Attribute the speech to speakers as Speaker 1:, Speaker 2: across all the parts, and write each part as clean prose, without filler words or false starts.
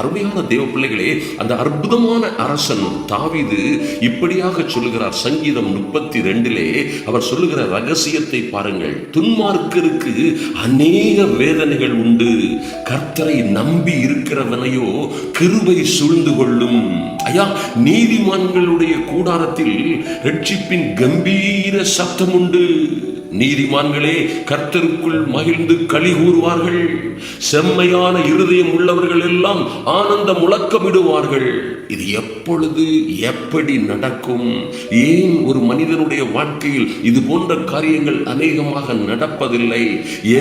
Speaker 1: அருமையான தேவ பிள்ளைகளே, அந்த அற்புதமான அரசன் தாவீது இப்படியாக சொல்லுகிறார். சங்கீதம் 32 அவர் சொல்லுகிற ரகசியத்தை பாருங்கள். துன்மார்க்கருக்கு அநேக வேதனைகள் உண்டு, கர்த்தரை நம்பி இருக்கிறவனையோ கிருபை சூழ்ந்து கொள்ளும். ஐயா, நீதிமான்களுடைய கூடாரத்தில் ரட்சிப்பின் கம்பீர சத்தம் உண்டு. நீதிமான்களே கர்த்தருக்குள் மகிழ்ந்து களி கூறுவார்கள். செம்மையான இருதயம் உள்ளவர்கள் எல்லாம் ஆனந்த முழக்கமிடுவார்கள். இது எப்பொழுது எப்படி நடக்கும்? ஏன் ஒரு மனிதனுடைய வாழ்க்கையில் இது போன்ற காரியங்கள் அநேகமாக நடப்பதில்லை?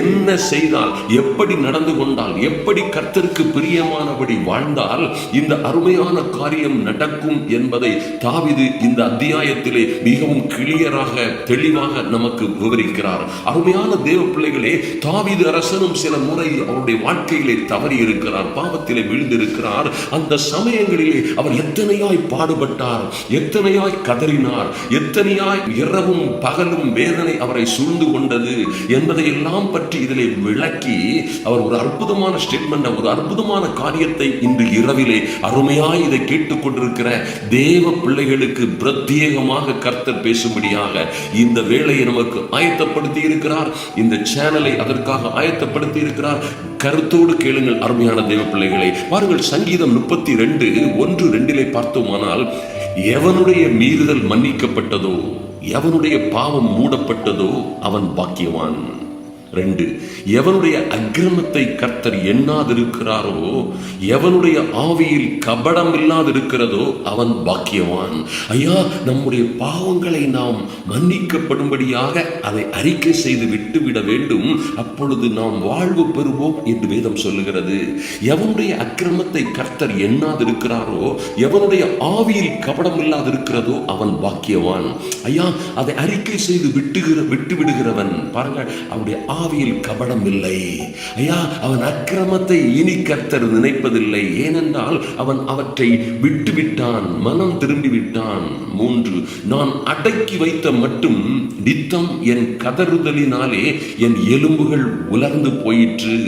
Speaker 1: என்ன செய்தால், எப்படி நடந்து கொண்டால், எப்படி கர்த்தருக்கு பிரியமானபடி வாழ்ந்தால் இந்த அருமையான காரியம் நடக்கும் என்பதை தாவீது இந்த அத்தியாயத்திலே மிகவும் கிளியராக தெளிவாக நமக்கு விவரிக்கிறார். அருமையான தேவ பிள்ளைகளே, தாவீது அரசனும் சில முறை அவருடைய வாழ்க்கையிலே தவறி இருக்கிறார், பாவத்திலே விழுந்திருக்கிறார். அந்த சமயங்களிலே அவர் எத்தனையாய் பாடுபட்டார், எத்தனையாய் கதறினார், எத்தனையாய் இரவும் பகலும் வேதனை அவரை சூழ்ந்து கொண்டது என்பதை எல்லாம் பற்றி இதிலே விளக்கி அவர் ஒரு அற்புதமான ஸ்டேட்மெண்ட், ஒரு அற்புதமான காரியத்தை இன்று இரவிலே அருமையாய் இதை கேட்டுக் கொண்டிருக்கிற தேவ பிள்ளைகளுக்கு பிரத்யேகமாக கர்த்தர் பேசும்படியாக இந்த வேளையை நமக்கு ஆயத்தப்படுத்தி இருக்கிறார். இந்த சேனலை அதற்காக ஆயத்தப்படுத்தி இருக்கிறார். கருத்தோடு கேளுங்கள் அருமையான தேவ பிள்ளைகளை. பாருங்கள், சங்கீதம் 32:1-2 பார்த்தோமானால், எவனுடைய மீறுதல் மன்னிக்கப்பட்டதோ, எவனுடைய பாவம் மூடப்பட்டதோ அவன் பாக்கியவான். 2, எவனுடைய அக்கிரமத்தை கர்த்தர் எண்ணாதிருக்கிறாரோ, எவனுடைய ஆவியில் கபடம் இல்லாதிருக்கிறதோ அவன் பாக்கியவான். ஐயா, நம்முடைய பாவங்களை நாம் மன்னிக்கப்படும்படியாக அதை அறிக்கை செய்து விட்டுவிட வேண்டும். அப்பொழுது நாம் வாழ்வு பெறுவோம் என்று வேதம் சொல்லுகிறது. எவனுடைய அக்கிரமத்தை கர்த்தர் எண்ணாதிருக்கிறாரோ, எவனுடைய ஆவியில் கபடம் இல்லாதிருக்கிறதோ அவன் பாக்கியவான். ஐயா, அதை அறிக்கை செய்து விட்டுவிடுகிறவன் பாருங்கள், அவனுடைய ஆவியில் கபடம் இல்லை. ஐயா, அவன் அக்கிரமத்தை இனி கர்த்தர் நினைப்பதில்லை. ஏனென்றால் அவன் அவற்றை விட்டுவிட்டான், மனம் திரும்பிவிட்டான். 3, நான் அடக்கி வைத்த மட்டும் நித்தம் என் கதறுதலினாலே என் எலும்புகள் உலர்ந்து போயிற்று.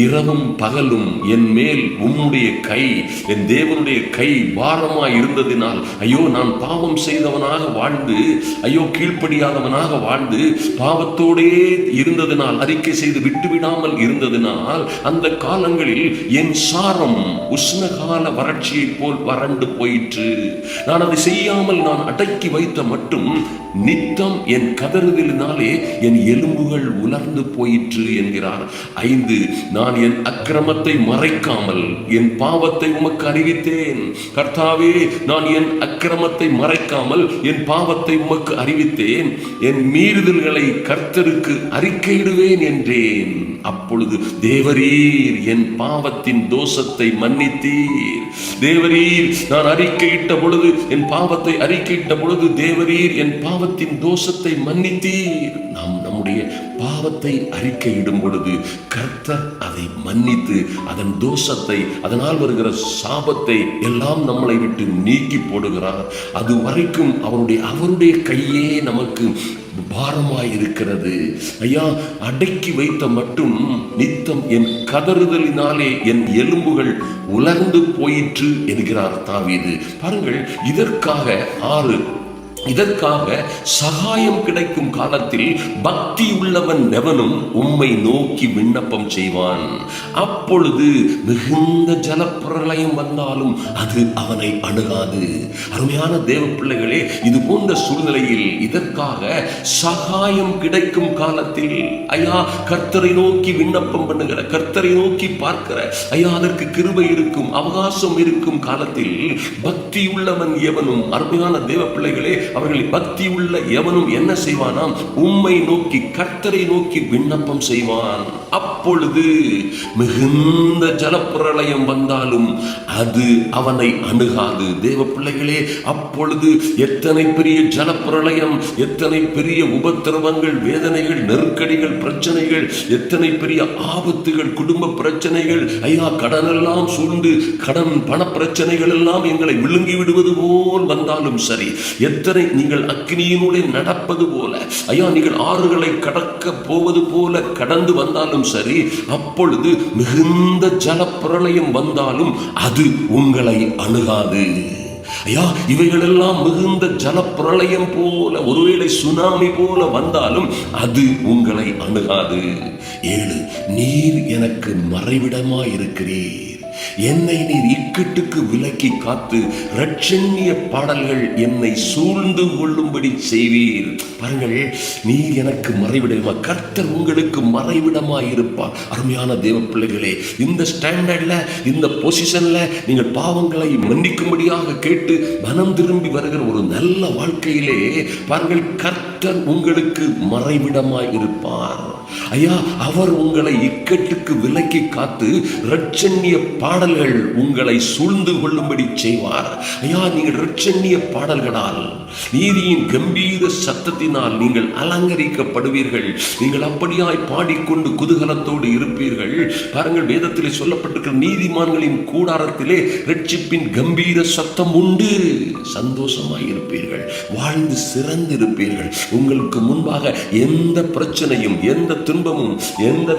Speaker 1: இரவும் பகலும் என் மேல் உம்முடைய கை, என் தேவனுடைய கை பாரமாய் இருந்ததினால், ஐயோ நான் பாவம் செய்தவனாக வாழ்ந்து, ஐயோ கீழ்ப்படியாதவனாக வாழ்ந்து, பாவத்தோடே இருந்ததினால், அறிக்கை செய்து விட்டுவிடாமல் இருந்ததினால், அந்த காலங்களில் என் சாரம் உஷ்ணகால வறட்சியை போல் வறண்டு போயிற்று. நான் அதை செய்யாமல் நான் அடக்கி வைத்த மட்டும் நித்தம் என் கதறுதலினாலே என் எலும்புகள் உலர்ந்து போயிற்று என்கிறார். 5, நான் என் அக்கிரமத்தை மறைக்காமல் என் பாவத்தை உமக்கு அறிவித்தேன். கர்த்தாவே, நான் என் அக்கிரமத்தை மறைக்காமல் என் பாவத்தை உமக்கு அறிவித்தேன். என் மீறுதல்களை கர்த்தருக்கு அறிக்கையிடுவேன் என்றேன். அப்பொழுது தேவரீர் என் பாவத்தின் தோஷத்தை மன்னித்தீர். தேவரீர், நான் அறிக்கையிட்ட பொழுது, என் பாவத்தை அறிக்கையிட்ட பொழுது, தேவரீர் என் பாவத்தின் தோஷத்தை மன்னித்தீர். நாம் நம்முடைய பாவத்தை அறிக்கையிடும் பொழுது கர்த்தர் அதை மன்னித்து அதன் தோஷத்தை, அதனால் வருகிற சாபத்தை எல்லாம் நம்மளை விட்டு நீக்கி போடுகிறார். அது வரைக்கும் அவருடைய கையே நமக்கு பாரமாய் இருக்கிறது. ஐயா, அடக்கி வைத்த மட்டும் நித்தம் என் கதறுதலினாலே என் எலும்புகள் உலர்ந்து போயிற்று என்கிறார் தாவீது. பாருங்கள், இதற்காக 6, இதற்காக சகாயம் கிடைக்கும் காலத்தில் பக்தி உள்ளவன் எவனும் உம்மை நோக்கி விண்ணப்பம் செய்வான். அப்பொழுது மிகுந்த ஜலப்பிரளயம் வந்தாலும் அது அவனை அணுகாது. அருமையான தேவ பிள்ளைகளே, இது போன்ற சூழ்நிலையில் இதற்காக சகாயம் கிடைக்கும் காலத்தில், ஐயா, கர்த்தரை நோக்கி விண்ணப்பம் பண்ணுகிற, கர்த்தரை நோக்கி பார்க்கிற, ஐயா, அதற்கு கிருபை இருக்கும், அவகாசம் இருக்கும் காலத்தில் பக்தி உள்ளவன் எவனும், அருமையான தேவ பிள்ளைகளே, அவர்களை பக்தி உள்ள எவனும் என்ன செய்வானாம்? உம்மை நோக்கி, கர்த்தரை நோக்கி விண்ணப்பம் செய்வான். அப்பொழுது மிகுந்த ஜலப்பிரளயம் வந்தாலும் அது அவனை அணுகாது. தேவ பிள்ளைகளே, அப்பொழுது எத்தனை பெரிய ஜலப்பிரளயம், எத்தனை பெரிய உபத்திரவங்கள், வேதனைகள், நெருக்கடிகள், பிரச்சனைகள், எத்தனை பெரிய ஆபத்துகள், குடும்ப பிரச்சனைகள், ஐயா, கடனெல்லாம் சூழ்ந்து, கடன் பண பிரச்சனைகள் எல்லாம் எங்களை விழுங்கி விடுவது போல் வந்தாலும் சரி, எத்தனை நீங்கள் அக்கினியினுடைய நடப்பது போல, ஐயா நீங்கள் ஆறுகளை கடக்க போவது போல கடந்து வந்தாலும் சரி, அப்பொழுது மிகுந்த ஜலப்பிரளயம் வந்தாலும் அது உங்களை அணுகாது. ஐயா இவைகளெல்லாம் மிகுந்த ஜலப்பிரளயம் போல, ஒருவேளை சுனாமி போல வந்தாலும் அது உங்களை அணுகாது. 7, நீர் எனக்கு மறைவிடமாயிருக்கிறீர், என்னை நீர் இக்கட்டுக்கு விலக்கி காத்து இரட்சண்ய பாடல்கள் என்னை சூழ்ந்து கொள்ளும்படி செய்வீர். பாருங்கள், நீர் எனக்கு மறைவிடமா, கர்த்தர் உங்களுக்கு மறைவிடமா இருப்பார். அருமையான தேவ பிள்ளைகளே, இந்த ஸ்டாண்டர்ட்ல, இந்த பொசிஷன்ல நீங்கள் பாவங்களை மன்னிக்கும்படியாக கேட்டு மனம் திரும்பி வருகிற ஒரு நல்ல வாழ்க்கையிலே பாருங்கள், கர்த்தர் உங்களுக்கு மறைவிடமாய் இருப்பார். ஐயா அவர் உங்களை இக்கட்டுக்கு விலக்கி காத்து இரட்சண்ய பாடல்கள் உங்களை சூழ்ந்து கொள்ளும்படி செய்வார். ஐயா நீங்கள் இரட்சண்ய பாடல்களால், நீதியின் கம்பீர சத்தத்தினால் நீங்கள் அலங்கரிக்கப்படுவீர்கள். நீங்கள் அப்படியாய் பாடிக்கொண்டு குதூகலத்தோடு இருப்பீர்கள். பாருங்கள், வேதத்திலே சொல்லப்பட்டிருக்கிற நீதிமான்களின் கூடாரத்திலே இரட்சிப்பின் கம்பீர சத்தம் உண்டு. சந்தோஷமாய் இருப்பீர்கள், வாழ்ந்து சிறந்திருப்பீர்கள். உங்களுக்கு முன்பாக எந்த பிரச்சனையும், எந்த துன்பமும், எந்த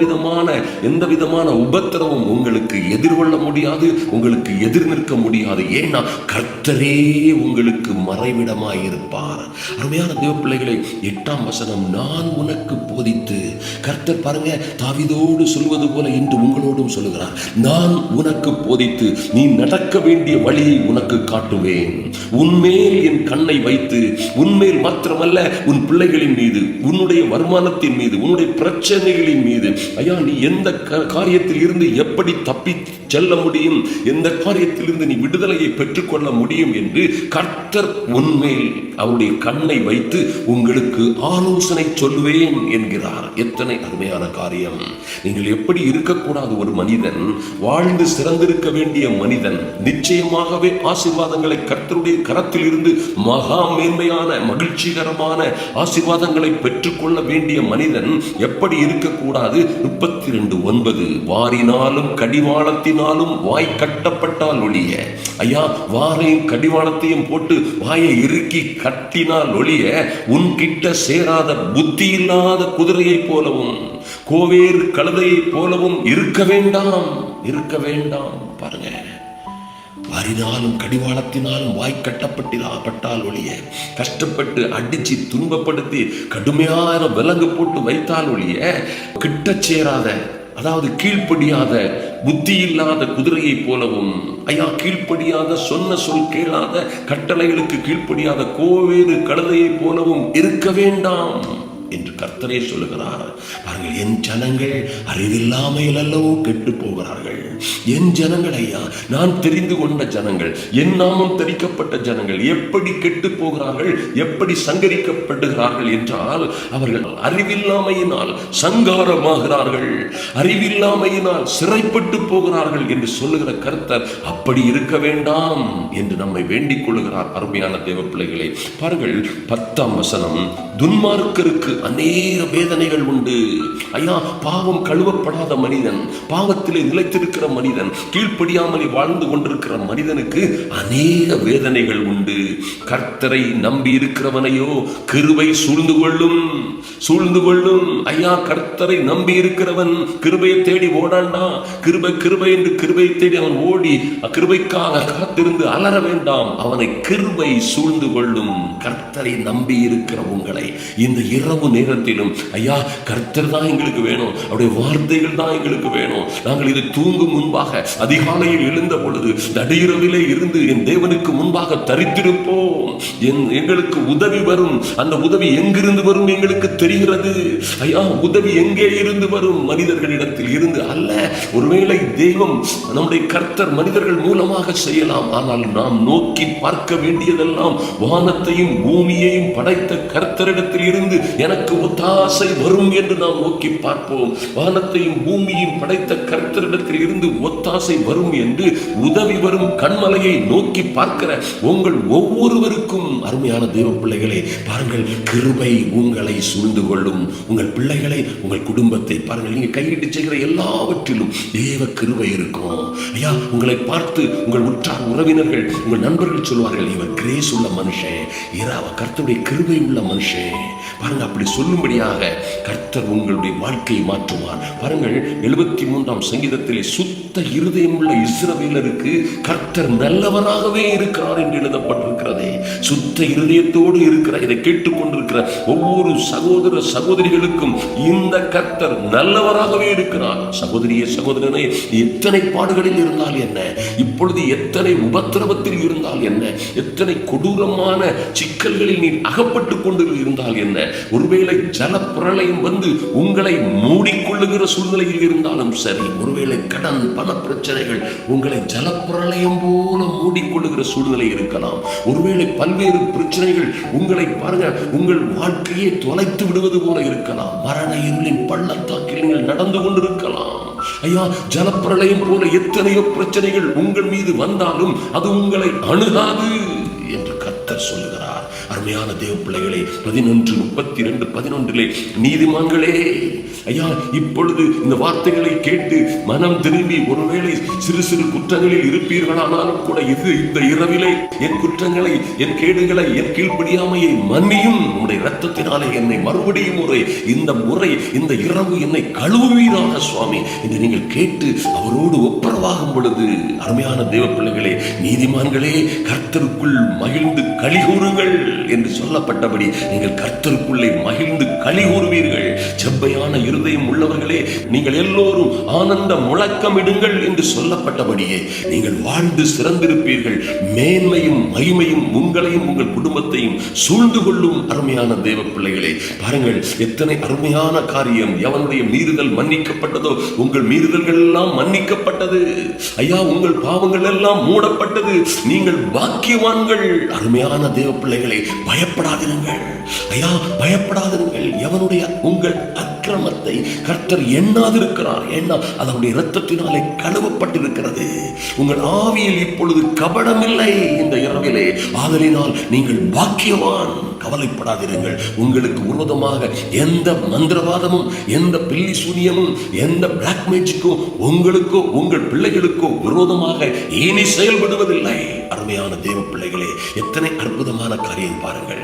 Speaker 1: விதமான உபத்திரமும் உங்களுக்கு எதிர்கொள்ள முடியாது, உங்களுக்கு எதிர் நிற்க முடியாது. ஏன்னா கர்த்தரே உங்களுக்கு மறைவிடமாய் இருப்பார். அருமையான தேவ பிள்ளைகளை, 8ஆம் வசனம், நான் உனக்கு போதித்து, கர்த்தர் பாருங்க தாவீதோடு சொல்வது போல இன்று உங்களோடும் சொல்லுகிறார், நான் உனக்கு போதித்து நீ நடக்க வேண்டிய வழியை உனக்கு காட்டுவேன். உன்மேல் என் கண்ணை வைத்து, உன்மேல் மாத்திரமல்ல உன் பிள்ளைகளின் மீது, உன்னுடைய வருமானத்தின் மீது, உன்னுடைய பிரச்சனைகளின் மீது, ஐயா நீ எந்த காரியத்தில் இருந்து எப்படி தப்பி செல்ல முடியும், எந்த காரியத்தில் இருந்து நீ விடுதலையை பெற்றுக்கொள்ள முடியும் என்று கர்த்தர் உன்மேல் அவருடைய கண்ணை வைத்து உங்களுக்கு ஆலோசனை சொல்லுவேன் என்கிறார். எத்தனை அருமையான காரியம்! நீங்கள் எப்படி இருக்கக்கூடாது, ஒரு மனிதன் வாழ்ந்து சிறந்திருக்க வேண்டிய மனிதன், நிச்சயமாகவே ஆசீர்வாதங்களை கர்த்தருடைய கரத்தில் இருந்து மகா மேன்மையான மகிழ்ச்சிகரமான ஆசீர்வாதங்களை பெற்றுக்கொள்ள வேண்டிய மனிதன் எப்படி இருக்கக்கூடாது? 32:9, வாரினாலும் கடிவாளத்தினாலும் வாய் கட்டப்பட்டால் ஒழிய, ஐயா வாரையும் கடிவாளத்தையும் போட்டு வாயை இறுக்கி கட்டினால் ஒழிய உன்கிட்ட சேராத புத்தி இல்லாத குதிரையை போலவும் கோவேறு கழுதையை போலவும் இருக்க வேண்டாம். பாருங்க, வாரினாலும் கடிவாளத்தினாலும் வாய் கட்டப்பட்டால் ஒழிய, கஷ்டப்பட்டு அடிச்சு துன்பப்படுத்தி கடுமையான விலங்கு போட்டு வைத்தால் ஒழிய கிட்ட சேராத, அதாவது கீழ்ப்படியாத புத்தி இல்லாத குதிரையை போலவும், ஐயா கீழ்ப்படியாத, சொன்ன சொல் கேளாத, கட்டளைகளுக்கு கீழ்ப்படியாத கோவேறு கழுதையை போலவும் இருக்க வேண்டாம் என்று கர்த்தரே சொல்லுகிறார். பாருங்கள், என் ஜனங்கள் அறிவில்லாமையில் அல்லவோ கெட்டு போகிறார்கள். என் ஜனங்கள், ஐயா நான் தெரிந்து கொண்ட ஜனங்கள், என் நாமம் தரிக்கப்பட்ட ஜனங்கள் எப்படி கெட்டு போகிறார்கள், எப்படி சங்கரிக்கப்படுகிறார்கள் என்றால், அவர்கள் அறிவில்லாமையினால் சங்காரமாகிறார்கள், அறிவில்லாமையினால் சிறைப்பட்டு போகிறார்கள் என்று சொல்லுகிற கர்த்தர் அப்படி இருக்க வேண்டாம் என்று நம்மை வேண்டிக் கொள்ளுகிறார். அருமையான தேவ பிள்ளைகளே, பாருங்கள் 10ஆம் வசனம், துன்மார்க்கருக்கு அநேக வேதனைகள் உண்டு. ஐயா பாவம் கழுவப்படாத மனிதன், பாவத்திலே நிலைத்திருக்கிற மனிதன், கீழ்ப்படியாமலே வாழ்ந்து கொண்டிருக்கிற மனிதனுக்கு அநேக வேதனைகள் உண்டு. கர்த்தரை நம்பி இருக்கிறவனையோ கிருபை சூழ்ந்து கொள்ளும். ஐயா கர்த்தரை நம்பி இருக்கிறவன் கிருபையை தேடி ஓடாண்டா, கிருபை என்று கிருபையை தேடி அவன் ஓடி கிருபைக்காக காத்திருந்து அலற வேண்டாம். அவனை கிருபை சூழ்ந்து கொள்ளும். கர்த்தரை நம்பி இருக்கிற உங்களை இந்த இரவு நேரத்திலும், ஐயா கர்த்தர் தான் எங்களுக்கு வேணும், அவருடைய வார்த்தைகள் தான் எங்களுக்கு வேணும். நாங்கள் இதை தூங்கும் முன்பாக அதிகாலையில் எழுந்த பொழுது நடுஇரவிலே இருந்து என் தேவனுக்கு முன்பாக தரித்திருப்போம். எங்களுக்கு உதவி வரும். அந்த உதவி எங்கிருந்து வரும் எங்களுக்கு தெரிகிறது. ஐயா உதவி எங்கே இருந்து வரும்? மனிதர்களிடத்தில் இருந்து அல்ல. ஒருவேளை தெய்வம் நம்முடைய கர்த்தர் மனிதர்கள் மூலமாக செய்யலாம். ஆனால் நாம் நோக்கி பார்க்க வேண்டியதெல்லாம் வானத்தையும் பூமியையும் படைத்த கர்த்தரிடத்தில் இருந்து எனக்கு எனக்கு ஒத்தாசை வரும் என்று நாம் நோக்கி பார்ப்போம். வானத்தையும் பூமியையும் படைத்த கர்த்தரிடத்தில் இருந்து ஒத்தாசை வரும் என்று உதவி வரும் கண்மலையை நோக்கி பார்க்கிற உங்கள் ஒவ்வொருவருக்கும் அருமையான தேவ பிள்ளைகளே பாருங்கள், கிருபை உங்களை சூழ்ந்து கொள்ளும். உங்கள் பிள்ளைகளை, உங்கள் குடும்பத்தை பாருங்கள், நீங்க கையிட்டு செய்கிற எல்லாவற்றிலும் தேவ கிருபை இருக்கும். ஐயா, உங்களை பார்த்து உங்கள் உற்றார் உறவினர்கள், உங்கள் நண்பர்கள் சொல்வார்கள், இவர் கிரேஸ் உள்ள மனுஷன், கர்த்தருடைய கிருபை உள்ள மனுஷன். பாருங்க, அப்படி சொல்லும்படியாக கர்த்தர் உங்களுடைய வாழ்க்கையை மாற்றுவார். பாருங்கள், 73ஆம் சங்கீதத்திலே சுத்த இருதயம் உள்ள இஸ்ரவேலருக்கு கர்த்தர் நல்லவராகவே இருக்கிறார் என்று எழுதப்பட்டிருக்கிறதே. சுத்த இருதயத்தோடு இருக்கிற, இதை கேட்டுக்கொண்டிருக்கிற ஒவ்வொரு சகோதர சகோதரிகளுக்கும் இந்த கர்த்தர் நல்லவராகவே இருக்கிறார். சகோதரியே, சகோதரனே, எத்தனை பாடுகளில் இருந்தால் என்ன, இப்பொழுது எத்தனை உபத்திரவத்தில் இருந்தால் என்ன, எத்தனை கொடூரமான சிக்கல்களில் நீ அகப்பட்டு கொண்டு இருந்தால் என்ன, ஒருவேளை ஜல பிரளயம் வந்து உங்களை மூடிக்கொள்ளுகிற சூழ்நிலையில் இருந்தாலும் சரி, ஒருவேளை கடன் பண பிரச்சனைகள் உங்களை ஜல பிரளயம் போல மூடிக்கொள்ளுகிற சூழ்நிலை இருக்கலாம். ஒருவேளை பல்வேறு பிரச்சனைகள் உங்களை பாருங்க, உங்கள் வாழ்க்கையை தொலைத்து விடுவது போல இருக்கலாம். மரண இருளின் பள்ளத்தாக்கில் நீங்கள் நடந்து கொண்டிருக்கலாம். ஐயா, ஜலப்பிரளயம் போல எத்தனையோ பிரச்சனைகள் உங்கள் மீது வந்தாலும் அது உங்களை அணுகாது என்று கர்த்தர் சொல்லுகிறார். அருமையான தேவ பிள்ளைகளே, 11:32-11 நீதிமான்களே, ஐயா, இப்பொழுது இந்த வார்த்தைகளை கேட்டு மனம் திரும்பி ஒருவேளை சிறு சிறு குற்றங்களில் இருப்பீர்களானாலும் கூட இந்த இரவிலே என் குற்றங்களை, என் கேடுகளை, என் கீழ்ப்படியாமையை மன்னியும், உம்முடைய இரத்தத்தினாலே என்னை மறுபடியும் இந்த முறை இந்த இரவு என்னை கழுவுவீராக சுவாமி என்று நீங்கள் கேட்டு அவரோடு ஒப்புரவாகும் பொழுது, அருமையான தேவ பிள்ளைகளே, நீதிமான்களே, கர்த்தருக்குள் மகிழ்ந்து களி கூறுங்கள் என்று சொல்லப்பட்டபடி நீங்கள் கர்த்தருக்குள்ளே மகிழ்ந்து களி கூறுவீர்கள். செவ்வையான இருதயம் உள்ளவர்களே, நீங்கள் எல்லோரும் ஆனந்த முழக்கமிடுங்கள் என்று சொல்லப்பட்டபடியே நீங்கள் வாழ்ந்து சிறந்திருப்பீர்கள். மேன்மையும் மகிமையும் உங்களையும் உங்கள் குடும்பத்தையும் சூழ்ந்து கொள்ளும். அருமையான தேவ பிள்ளைகளே, பாருங்கள், எத்தனை அருமையான காரியம். எவனுடைய மீறுதல் மன்னிக்கப்பட்டதோ உங்கள் மீறுதல்கள் எல்லாம் மன்னிக்கப்பட்டது. ஐயா, உங்கள் பாவங்கள் எல்லாம் மூடப்பட்டது. நீங்கள் பாக்கியவான்கள். அருமையான தேவ பிள்ளைகளே, பயப்படாதிருங்கள். ஐயா, பயப்படாதிருங்கள். எவனுடைய உங்கள் அக்கிரமத்தை கர்த்தர் எண்ணாதிருக்கிறார். அதனுடைய இரத்தத்தினாலே கழுவப்பட்டிருக்கிறது. உங்கள் ஆவியில் இப்பொழுது கபடமில்லை இந்த இரவிலே. ஆதலினால் நீங்கள் பாக்கியவான். கவலைப்படாதிருங்கள். உங்களுக்கு விரோதமாக எந்த மந்திரவாதமும், எந்த பில்லி சூனியமும், எந்த பிளாக் மேஜிக்கும் உங்களுக்கோ உங்கள் பிள்ளைகளுக்கோ விரோதமாக இனி செயல்படுவதில்லை. அருமையான தேவ பிள்ளைகளே, எத்தனை அற்புதமான காரியம் பாருங்கள்.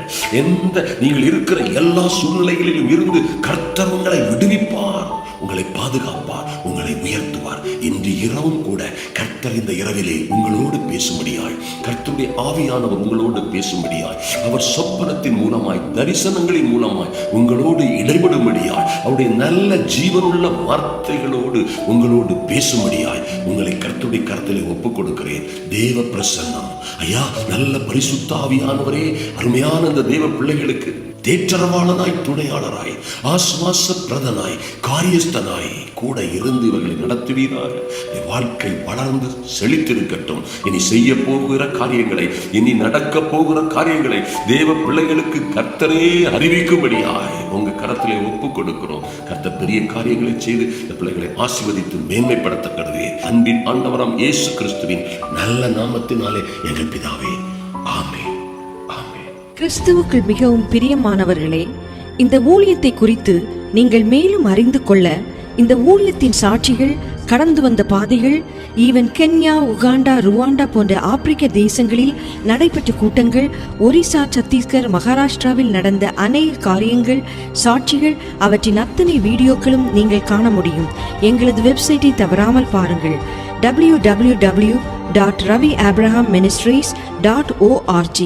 Speaker 1: நீங்கள் இருக்கிற எல்லா சூழ்நிலைகளிலும் இருந்து கர்த்தர் உங்களை விடுவிப்பார், உங்களை பாதுகாப்பார், உங்களை உயர்த்துவார். இன்று இரவும் கூட கர்த்தர் இந்த இரவிலே உங்களோடு பேசும்படியாய், கர்த்தருடைய ஆவியானவர் உங்களோடு பேசும்படியாய், அவர் சொப்பனத்தின் மூலமாய், தரிசனங்களின் மூலமாய் உங்களோடு இடைபடும்படியாய், அவருடைய நல்ல ஜீவனுள்ள வார்த்தைகளோடு உங்களோடு பேசும்படியாய் உங்களை கர்த்தருடைய கரத்திலே ஒப்புக் கொடுக்கிறேன். தேவ பிரசன்னம், ஐயா, நல்ல பரிசுத்த ஆவியானவரே, அருமையான இந்த தேவ பிள்ளைகளுக்கு தேற்றரவாளனாய், துணையாளராய், ஆஸ்வாச பிரதனாய், காரியஸ்தனாய் கூட இருந்து இவர்களை நடத்துவீராக. வாழ்க்கை வளர்ந்து செழித்திருக்கட்டும். இனி செய்ய போகிற காரியங்களை, இனி நடக்க போகிற காரியங்களை தேவ பிள்ளைகளுக்கு கர்த்தரே அறிவிக்கும்படியாய் உங்க கரத்திலே ஒப்புக் கொடுக்கிறோம். கர்த்தர் பெரிய காரியங்களை செய்து இந்த பிள்ளைகளை ஆசீர்வதித்து மேன்மைப்படுத்த கடவே. அன்பின் ஆண்டவராம் இயேசு கிறிஸ்துவின் நல்ல நாமத்தினாலே எங்கள் பிதாவே, ஆமென்.
Speaker 2: கிறிஸ்துவுக்குள் மிகவும் பிரியமானவர்களே, இந்த ஊழியத்தை குறித்து நீங்கள் மேலும் அறிந்து கொள்ள, இந்த ஊழியத்தின் சாட்சிகள், கடந்து வந்த பாதைகள், ஈவன் கென்யா, உகாண்டா, ருவாண்டா போன்ற ஆப்பிரிக்க தேசங்களில் நடைபெற்ற கூட்டங்கள், ஒரிசா, சத்தீஸ்கர், மகாராஷ்டிராவில் நடந்த அநேக காரியங்கள், சாட்சிகள், அவற்றின் அத்தனை வீடியோக்களும் நீங்கள் காண முடியும். எங்களது வெப்சைட்டை தவறாமல் பாருங்கள். www.raviabrahamministries.org